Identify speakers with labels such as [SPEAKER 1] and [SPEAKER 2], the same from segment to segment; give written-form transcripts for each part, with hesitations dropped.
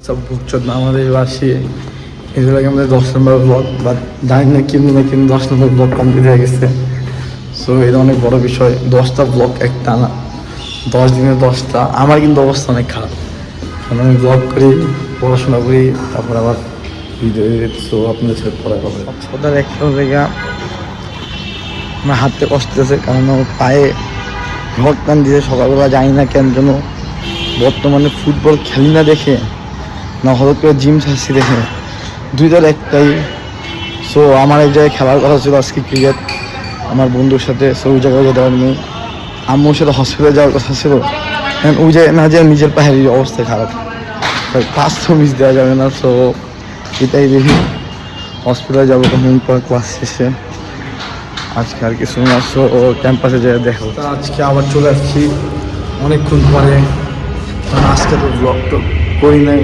[SPEAKER 1] সব ভুগচত না আমাদের বাসি এগুলোকে আমাদের 10 নম্বর ব্লগ বা জানি না কিন্তু 10 নম্বর ব্লগ কমপ্লিট হয়ে গেছে। সো এটা অনেক বড় বিষয়, 10টা ব্লগ একটা না, 10 দিনে 10টা। আমার কিন্তু অবস্থা অনেক খারাপ, কারণ আমি ব্লগ করি, পড়াশোনা করি, তারপর আবার ভিডিও সো আপনাদের সাথে পড়া হবে। ওদের একটা জায়গা আমার হাঁটতে কষ্ট আছে, কারণ আমার পায়ে ঘর টান দিয়ে সকালবেলা যাই না কেন যেন বর্তমানে ফুটবল খেলি না দেখে না হঠাৎ করে জিম ছাড়ছি দেখে দুইটার একটাই। সো আমার এক জায়গায় খেলার কথা ছিল আজকে ক্রিকেট আমার বন্ধুর সাথে, সো ওই জায়গায় যেতে পারিনি। আম্মুর সাথে হসপিটালে যাওয়ার কথা ছিল, কারণ ওই জায়গায় না যে নিজের পায়ের অবস্থা খারাপ, ক্লাস তো মিস দেওয়া যাবে না। সো এটাই দেখি হসপিটালে যাবো তখন পর ক্লাস শেষে। আজকে আর কিছু না, সো ক্যাম্পাসে যেয়ে দেখো। আজকে আবার চলে আসছি অনেকক্ষণ পরে, কারণ আজকে তো ব্লগ তো করি নাই।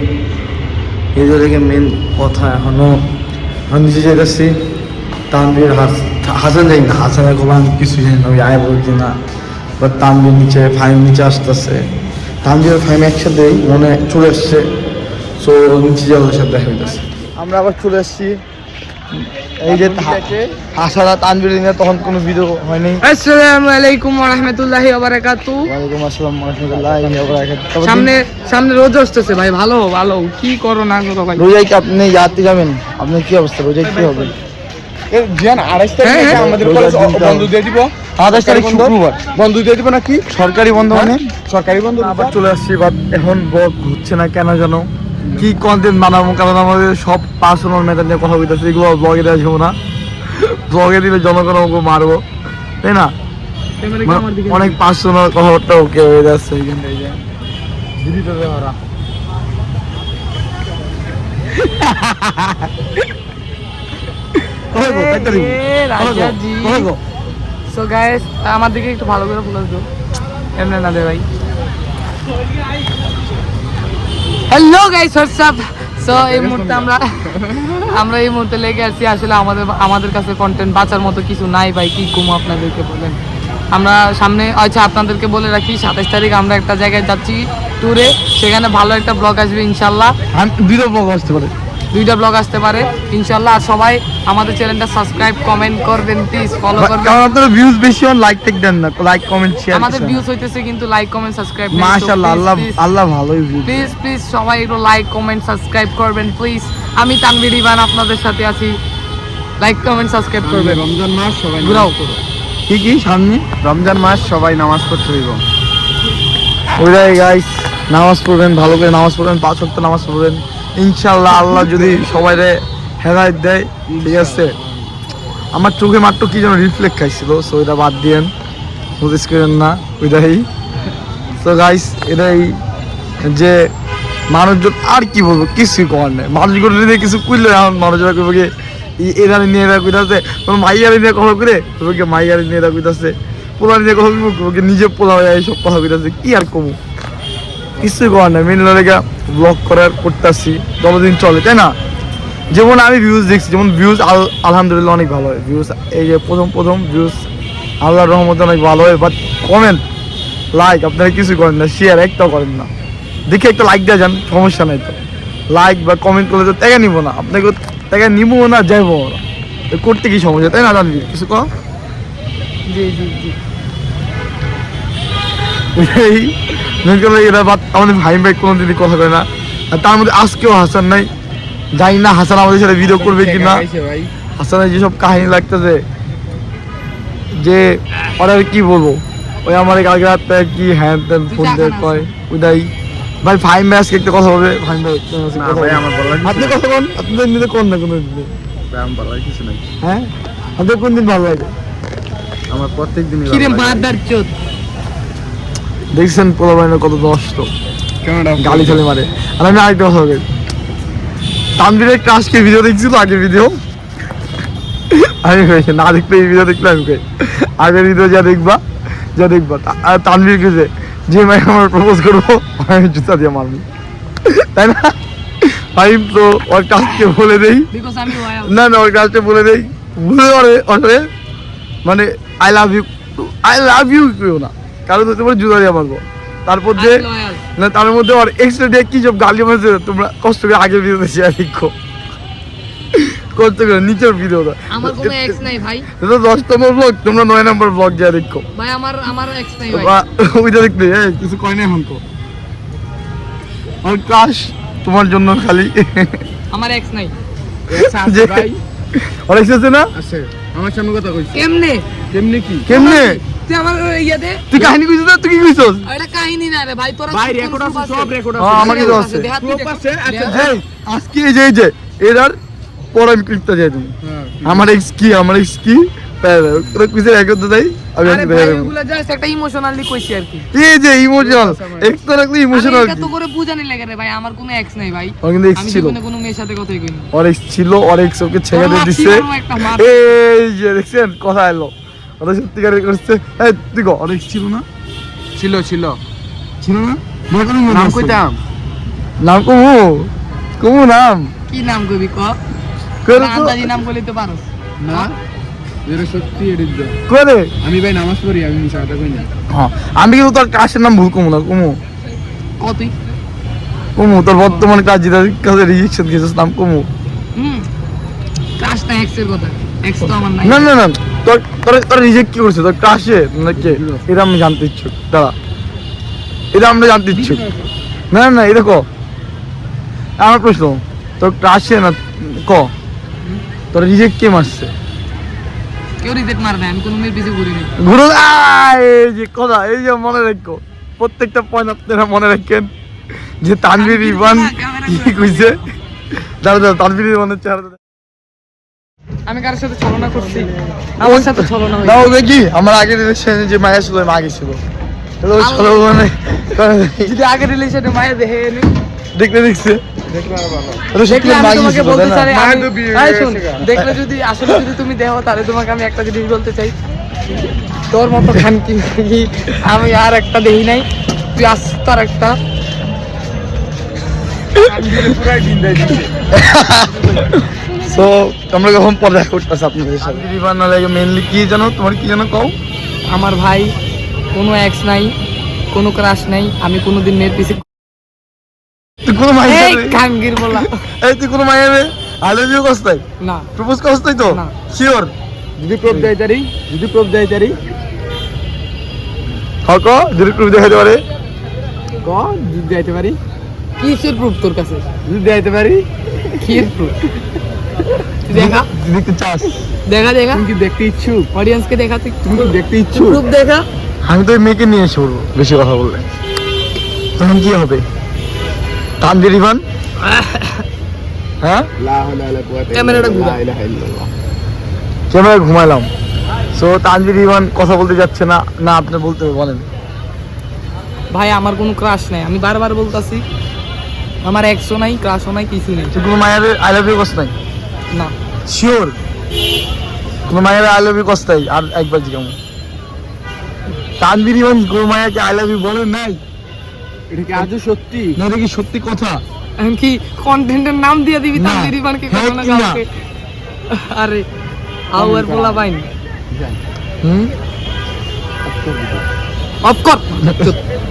[SPEAKER 1] এই জায়গায় মেন কথা এখনও আমি নিচে যেতেছি, তানভীর হাসান যাই না, হাসানের খবর আমি কিছু জানি না, ওই আয় বলছি না। বাট তানভীর নিচে ফাইম নিচে আসতেছে, তানভীর ফাইম একসাথেই মনে চলে এসছে। সো নিচে যাওয়ার সাথে দেখা হইতেছে। আমরা আবার চলে এসছি, এই যে আশারা তানভীর দিনে তখন কোনো ভিডিও হয়নি।
[SPEAKER 2] আসসালামু আলাইকুম ওয়া রাহমাতুল্লাহি ওয়া বারাকাতুহু।
[SPEAKER 1] ওয়ালাইকুম আসসালাম ওয়া রাহমাতুল্লাহি ওয়া বারাকাতুহু।
[SPEAKER 2] সামনে রোজা আসতেছে ভাই, ভালো কি করো না করো ভাই।
[SPEAKER 1] রোজায় কি আপনি ইয়াতে যাবেন? আপনার কি অবস্থা, রোজায় কি হবে?
[SPEAKER 3] জিয়ান 28 তারিখে আমাদের কলেজ বন্ধ দিয়ে দিব।
[SPEAKER 1] 28 তারিখ শুক্রবার
[SPEAKER 3] বন্ধ দিয়ে দিব নাকি?
[SPEAKER 1] সরকারি বন্ধ মানে
[SPEAKER 3] সরকারি বন্ধ।
[SPEAKER 1] আবার চলে আসছি, বাট এখন ব্লগ হচ্ছে না কেন জানো, কি কন্টেন্ট বানাবো, কারণ আমাদের সব পার্সোনাল ম্যাটার নিয়ে কথা বলতেছে, এগুলো ব্লগে দেওয়া যাবো না। ব্লগে দিলে জনগণ আমাকে মারবো, তাই না? অনেক পার্সোনাল কথাবার্তা ওকে হয়ে যাচ্ছে এইখানটায়।
[SPEAKER 2] সো গাইস আমার দিকে একটু ভালো করে ফোকাস দাও, এমনি না দে ভাই। Hello guys, WhatsApp. সো এই মুহূর্তে আমরা এই মুহূর্তে লেগে আছি, আসলে আমাদের কাছে কন্টেন্ট বাঁচার মতো কিছু নাই ভাই, কি ঘুমো আপনাদেরকে বলেন। আমরা সামনে আচ্ছা আপনাদেরকে বলে রাখি 27 তারিখ আমরা একটা জায়গায় যাচ্ছি ট্যুরে, সেখানে ভালো একটা ব্লগ আসবে ইনশাল্লাহ। দুইটা ব্লগ আসতে পারে ইনশাল্লাহ। আর সবাই আমাদের চ্যানেলটা সাবস্ক্রাইব কমেন্ট করবেন প্লিজ, ফলো করবেন।
[SPEAKER 1] কারণ আপনারা ভিউজ বেশি হন, লাইক টেক দেন না, লাইক কমেন্ট শেয়ার।
[SPEAKER 2] আমাদের ভিউজ হইতেছে কিন্তু লাইক কমেন্ট সাবস্ক্রাইব।
[SPEAKER 1] মাশাআল্লাহ, আল্লাহ ভালোই ভিউ।
[SPEAKER 2] প্লিজ সবাই একটু লাইক কমেন্ট সাবস্ক্রাইব করবেন প্লিজ। আমি তানভীর ইভান আপনাদের সাথে আছি, লাইক কমেন্ট সাবস্ক্রাইব করবেন।
[SPEAKER 3] রমজান মাস সবাই
[SPEAKER 2] ঘুরাও
[SPEAKER 1] কি সামনে
[SPEAKER 3] রমজান মাস সবাই নামাজ পড়তে হইব।
[SPEAKER 1] ওইটাই গাইস, নামাজ পড়বেন, ভালো করে নামাজ পড়বেন, 5 ওয়াক্ত নামাজ পড়বেন ইনশাআল্লাহ। আল্লাহ যদি সবাইরে হেদায়েত দেয়, ঠিক আছে। আমার চোখে মাত্র কি যেন রিফ্লেক্ট খাইছিল, সো এটা বাদ দিয়েন, নোটিস করেন না ওইটাই। তো গাইস এটাই যে মানুষজন আর কি বলবো, কিছুই করার নেই। মানুষগুলো যদি কিছু করলে এখন মানুষরা করবো কি এরা নিয়ে এরা কইতাছে, কোনো মাইয়ারি নিয়ে কথা করে তোকে মাইয়ারি নিয়ে এরা কইতাছে, পোলা নিয়ে কথা কইবো, নিজে পোলা হয়ে এইসব কথা কইতাছে, কি আর কমু, কিছুই করার নেই। মেন লেগে ব্লগ করতেছি যতদিন চলে, তাই না? যেমন আমি ভিউজ দেখছি, যেমন ভিউজ আলহামদুলিল্লাহ অনেক ভালো হয় ভিউজ, এই যে প্রথম ভিউজ আল্লাহর রহমতে অনেক ভালো হয়। বাট কমেন্ট লাইক আপনারা কিছু করেন না, শেয়ার একটাও করেন না। দেখে একটা লাইক দেওয়া যান, সমস্যা নাই তো। লাইক বা কমেন্ট করলে তো টাকা নিবো না, আপনাকে টাকা নিবো না, যাইবো না, করতে কি সমস্যা, তাই না? জানবি কিছু কর। এরা আমাদের ভাই কোনোদিনই কথা কয় না, আর তার মধ্যে আজকেও হাসান নাই। জানি না হাসান আমাদের সাথে ভিডিও করবে কিনা। হাসানের যেসব কাহিনী লাগতেছে, যে ওরা কি বলবো, ওই আমার কালকে রাতে কি হ্যাঁ ফোন দিয়ে কয় ওইটাই। ভাই ফাইম ভাই আজকে একটা কথা হবে, ফাইম ভাই আপনি কথা বলেন, আপনাদের নিতে কোন না কোনো দিন
[SPEAKER 3] কিছু নাই।
[SPEAKER 1] হ্যাঁ আপনাদের কোন দিন ভালো লাগে?
[SPEAKER 3] আমার প্রত্যেক দিন
[SPEAKER 1] দেখছেন পোলা বাইনের কত নষ্ট, গালি ছেলে মারে। আর আমি আরেকটা কথা বলি, তানভীরের একটা আজকে ভিডিও দেখছি তো, আগের ভিডিও আমি না দেখতে এই ভিডিও দেখলে আমি আগের ভিডিও যা দেখবা আর তানভীর কেছে যে ভাই আমার প্রপোজ করবো আমি জুতা দিয়ে মারবো, তাই না? ভাই তো ওর কাজকে বলে দেই না, ওর কাজটা বলে দেই, বলে মানে আই লাভ ইউ কেউ না, কারণ তোমার জুতা দিয়ে মারবো। তারপর যে
[SPEAKER 2] আমি loyal।
[SPEAKER 1] না তার মধ্যে আর এক্সট্রা দিয়ে কি সব গালি মারছে তোমরা কষ্ট করে আগের ভিডিওতে শেয়ার লিখো কষ্ট করে নিচের ভিডিওটা
[SPEAKER 2] আমার কোনো এক্স নাই ভাই।
[SPEAKER 1] এটা 10 নম্বর ব্লগ তোমরা 9 নম্বর ব্লগ যা দেখো
[SPEAKER 2] ভাই আমার এক্স নাই ভাই।
[SPEAKER 1] ওইটা দেখতে কিছু কয় না এখন তো আর ক্রাশ তোমার জন্য খালি
[SPEAKER 2] আমার এক্স নাই।
[SPEAKER 1] যে
[SPEAKER 3] ভাই
[SPEAKER 1] অনেক আছে না
[SPEAKER 3] আছে আমার সামনে কথা কইছিস
[SPEAKER 2] কেমনে
[SPEAKER 3] কেমনে কি
[SPEAKER 1] কেমনে
[SPEAKER 2] তুই আমার ইয়া দে।
[SPEAKER 1] তুই কাহিনী কইছিস না তুই কি কইছস
[SPEAKER 2] এটা কাহিনী না রে ভাই, তোরা
[SPEAKER 3] ভাই
[SPEAKER 2] কোন
[SPEAKER 3] রেকর্ড
[SPEAKER 2] proof
[SPEAKER 3] আছে সব রেকর্ড
[SPEAKER 1] হ্যাঁ,
[SPEAKER 3] আছে
[SPEAKER 1] আমাকে তো আছে।
[SPEAKER 2] দেখাত তুই
[SPEAKER 3] Proof আছে, আচ্ছা,
[SPEAKER 2] দেখাত।
[SPEAKER 1] এই আজকে এই যে এরার পর আমি ক্লিপটা দিয়ে দিই
[SPEAKER 3] হ্যাঁ
[SPEAKER 1] আমার এক্স কি তোরা কুইজের একদ দেই আমি
[SPEAKER 2] আরে
[SPEAKER 1] একদম
[SPEAKER 2] ভাই
[SPEAKER 1] দেখাবো
[SPEAKER 2] ওগুলা জাস্ট একটা ইমোশনালি কইছি আর কি।
[SPEAKER 1] এই যে ইমোশনাল এক্স তো রাখলে
[SPEAKER 2] আরে
[SPEAKER 1] ইমোশনাল
[SPEAKER 2] এটা তো করে বুঝানি লাগে রে ভাই, আমার কোনো এক্স নাই ভাই।
[SPEAKER 1] ওর কিন্তু এক্স
[SPEAKER 2] আমি
[SPEAKER 1] ছিল
[SPEAKER 2] জীবনে কোনো মেয়ের সাথে কথাই কইনি।
[SPEAKER 1] ওর এক্স ছিল ওর এক্স ওকে ছেড়ে দিয়ে
[SPEAKER 2] ওর
[SPEAKER 1] দিছে
[SPEAKER 2] মাসি বড় একটা মার।
[SPEAKER 1] এই যে দেখছেন কথা এলো ওরা সত্যিকারে করছে এই তুই গো ওর এক্স ছিল না
[SPEAKER 3] ছিল
[SPEAKER 1] ছিল না মনে করুন
[SPEAKER 3] নাম কইতাম
[SPEAKER 1] নাম কমু নাম
[SPEAKER 2] কি নাম কইবি ক?
[SPEAKER 1] করে তো
[SPEAKER 2] আন্দাজি নাম বলি তো পারোস।
[SPEAKER 3] না এটা সত্যি এডিট দে
[SPEAKER 1] করে
[SPEAKER 3] আমি ভাই নামাজ পড়ি আমি মিছা কথা কই না
[SPEAKER 1] হ্যাঁ আমি কিন্তু তোর কাশের নাম ভুল কমু না
[SPEAKER 2] ক তুই?
[SPEAKER 1] তোর বর্তমানে কাজ যেটা কাজে রিজেকশন কেসেস নাম কমু
[SPEAKER 2] ক্রাশ না এক্স এর কথা। এক্স তো আমার নাই।
[SPEAKER 1] না না না তোর তোর তোর রিজেক্ট কি করছে তোর কাশে নাকি এটা আমি জানতে ইচ্ছুক দাঁড়া এটা আমরা জানতে ইচ্ছুক না না এটা ক আমার প্রশ্ন তোর কাশে না ক তোর রিজেক্ট কে মারছে
[SPEAKER 2] কেউ রিজেক্ট মার না, আমি কোনো মেয়ের পিছে ঘুরি না।
[SPEAKER 1] ঘুরো এই যে কথা এই যে মনে রাখো প্রত্যেকটা পয়েন্ট আপনারা মনে রাখেন যে তানভীর ইভান কি কইছে দাঁড়া তানভীর ইভানের চেহারা
[SPEAKER 2] আমি কারোর সাথে ছলনা করছি? আমার সাথে ছলনা হয়েছে।
[SPEAKER 1] দাও দেখি আমার আগের রিলেশনে যে মায়া ছিল মা গেছিল তাহলে ওই ছলো মানে
[SPEAKER 2] যদি আগের রিলেশনে মায়া দেখে নি
[SPEAKER 1] দেখতে দেখছে
[SPEAKER 3] দেখলে আর ভালো
[SPEAKER 1] তাহলে সত্যি
[SPEAKER 2] দেখলে আমি
[SPEAKER 1] মা
[SPEAKER 2] তোমাকে
[SPEAKER 1] গেছিল
[SPEAKER 2] বলতে চাই
[SPEAKER 3] মায়ের তো বিয়ে হয়ে
[SPEAKER 2] এই শোন,
[SPEAKER 3] গেছে গা।
[SPEAKER 2] দেখলে যদি আসলে যদি তুমি দেখো তাহলে তোমাকে আমি একটা জিনিস বলতে চাই, তোর মতো খানকি আমি আর একটা দেখি নাই, তুই আসতো আর একটা।
[SPEAKER 3] আমি দিলে পুরাই দিন দেই দিছে
[SPEAKER 1] সো আমরা কখন পরে দেখা করতেছি আপনাদের সাথে রিভান না লাগে মেইনলি কি জানো তোমার কি জানো কও
[SPEAKER 2] আমার ভাই কোনো এক্স নাই, কোনো ক্রাশ নাই, আমি কোনোদিন মেয়ের পিছে
[SPEAKER 1] তুই কোনো মাইয়া
[SPEAKER 2] এই কাঙ্গির বলা
[SPEAKER 1] এই তুই কোনো মাইয়া রে আই লাভ ইউ কস্তাই
[SPEAKER 2] না।
[SPEAKER 1] প্রপোজ কস্তাই তো
[SPEAKER 2] না।
[SPEAKER 1] শিওর
[SPEAKER 3] যদি প্রুফ দেই তারি
[SPEAKER 1] হক যদি প্রুফ দেখাতে পারে
[SPEAKER 3] ক যদি যাইতে পারি
[SPEAKER 2] কিসের প্রুফ তোর কাছে?
[SPEAKER 3] যদি যাইতে পারি
[SPEAKER 2] কিসের প্রুফ? দেখা
[SPEAKER 1] দেখতে চাস
[SPEAKER 2] দেখা দেখা
[SPEAKER 3] তুমি কি দেখতে ইচ্ছুক
[SPEAKER 2] অডিয়েন্সকে দেখা, তুই
[SPEAKER 3] তুমি কি দেখতে ইচ্ছুক
[SPEAKER 2] প্রুফ দেখা।
[SPEAKER 1] আমি তো ওই মেয়েকে নিয়ে এসে বলবো বেশি কথা বললে তখন কি হবে তানভীর ইভান হ্যাঁ
[SPEAKER 3] লা ইলাহা ইল্লাল্লাহ
[SPEAKER 2] ক্যামেরাটা ঘুরা।
[SPEAKER 3] লা ইলাহা ইল্লাল্লাহ
[SPEAKER 1] ক্যামেরা ঘুমাইলাম সো তানভীর ইভান কথা বলতে যাচ্ছে না না আপনি বলতে হবে, বলেন
[SPEAKER 2] ভাই আমার কোনো ক্রাশ নাই, আমি বারবার বলতাছি আমার এক্সও নাই, ক্রাশও নাই, কিছু নেই।
[SPEAKER 1] তুই কোনো মায়ের আই লাভ ইউ কস্তাই
[SPEAKER 2] না
[SPEAKER 1] শিওর কোনো মায়ের আই লাভ ইউ কস্তাই আর একবার জিজ্ঞাসা তানভীর ইভান কোনো মায়াকে আই লাভ ইউ বলে নাই
[SPEAKER 3] এটা কি আজও সত্যি
[SPEAKER 1] না এটা কি সত্যি কথা
[SPEAKER 2] আমি কি কন্টেন্টের নাম দিয়ে দিবি
[SPEAKER 1] না।
[SPEAKER 2] তানভীর ইভানকে
[SPEAKER 1] হ্যাঁ
[SPEAKER 2] কখনো
[SPEAKER 1] কি না?
[SPEAKER 2] কাউকে? আরে আউ আর বলা বাইন
[SPEAKER 1] হুম
[SPEAKER 2] অফকোর্স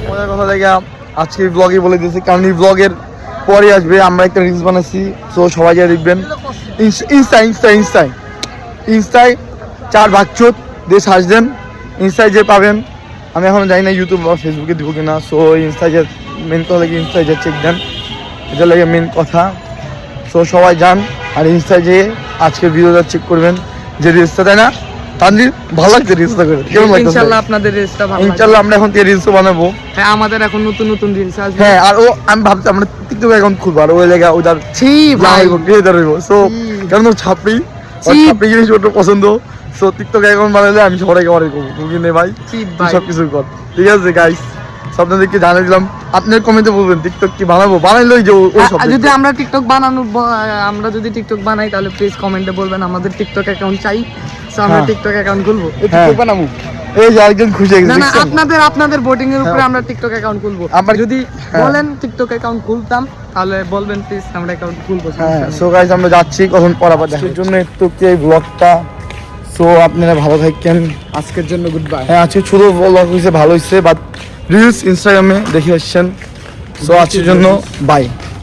[SPEAKER 1] মজার কথা দেখে আজকে ব্লগে বলে দিয়েছি কারণ এই ব্লগের পরে আসবে আমরা একটা রিলস বানাচ্ছি সো সবাই যা দেখবেন ইনস্টায় 4 ভাগচোদ দিয়ে সার্চ দেন ইনস্টায় যে পাবেন আমি এখন জানি না ইউটিউব বা ফেসবুকে দিব কিনা সো ইনস্টায় যে মেন কথা লাগে ইনস্টায় যে চেক দেন এটা লাগে মেন কথা সো সবাই যান আর ইনস্টায় যেয়ে আজকের ভিডিওটা চেক করবেন যে রিলসটা তাই না তানভীর ভালো লাগছে রিলসটা করে কেমন লাগছে
[SPEAKER 2] ইনশাআল্লাহ আপনাদের রিলসটা ভালো লাগবে।
[SPEAKER 1] ইনশাআল্লাহ আমরা এখন থেকে রিলসও বানাবো
[SPEAKER 2] হ্যাঁ আমাদের এখন নতুন নতুন রিলস আসবে।
[SPEAKER 1] হ্যাঁ আর ও আমি ভাবছি আমরা টিকটক অ্যাকাউন্ট খুলবো আর ওই জায়গা ওইটার
[SPEAKER 2] ছি ভাই
[SPEAKER 1] ক্রিয়েটার হইব সো কারণ ও ছাপড়ি ওর
[SPEAKER 2] ছি।
[SPEAKER 1] ছাপড়ি জিনিস ওর পছন্দ সো টিকটক অ্যাকাউন্ট বানালে আমি সবাইকে অর্ডার করবো বুঝলি নে ভাই
[SPEAKER 2] ছি
[SPEAKER 1] তুই
[SPEAKER 2] ভাই
[SPEAKER 1] সব কিছু কর ঠিক আছে গাইস আপনাদেরকে জানিয়ে দিলাম আপনার কমেন্টে বলবেন টিকটক কি বানাবো বানাইলেই যে ওই সব
[SPEAKER 2] যদি আমরা আমরা যদি টিকটক বানাই তাহলে প্লিজ কমেন্টে বলবেন আমাদের টিকটক অ্যাকাউন্ট চাই, সো আমরা
[SPEAKER 1] হ্যাঁ।
[SPEAKER 2] টিকটক অ্যাকাউন্ট খুলবো।
[SPEAKER 1] হ্যাঁ।
[SPEAKER 3] টিকটক বানাবো
[SPEAKER 1] এই যে একজন খুশি হয়ে
[SPEAKER 2] না
[SPEAKER 1] গেছে
[SPEAKER 2] না
[SPEAKER 1] দেখছেন?
[SPEAKER 2] আপনাদের ভোটিং এর উপরে
[SPEAKER 1] হ্যাঁ।
[SPEAKER 2] আমরা টিকটক অ্যাকাউন্ট খুলবো।
[SPEAKER 1] আমার-
[SPEAKER 2] যদি
[SPEAKER 1] হ্যাঁ।
[SPEAKER 2] বলেন টিকটক অ্যাকাউন্ট খুলতাম তাহলে বলবেন প্লিজ আমরা অ্যাকাউন্ট খুলবো।
[SPEAKER 1] হ্যাঁ সো গাইস আমরা যাচ্ছি কখন পরাবার দেখার জন্য একটু কি এই ব্লগটা সো আপনারা ভালো থাকেন
[SPEAKER 3] আজকের জন্য গুড বাই
[SPEAKER 1] হ্যাঁ আজকে ছোট ব্লগ হয়েছে ভালো হয়েছে বাট রিলস ইনস্টাগ্রামে দেখে আসছেন। সো আজকের জন্য বাই।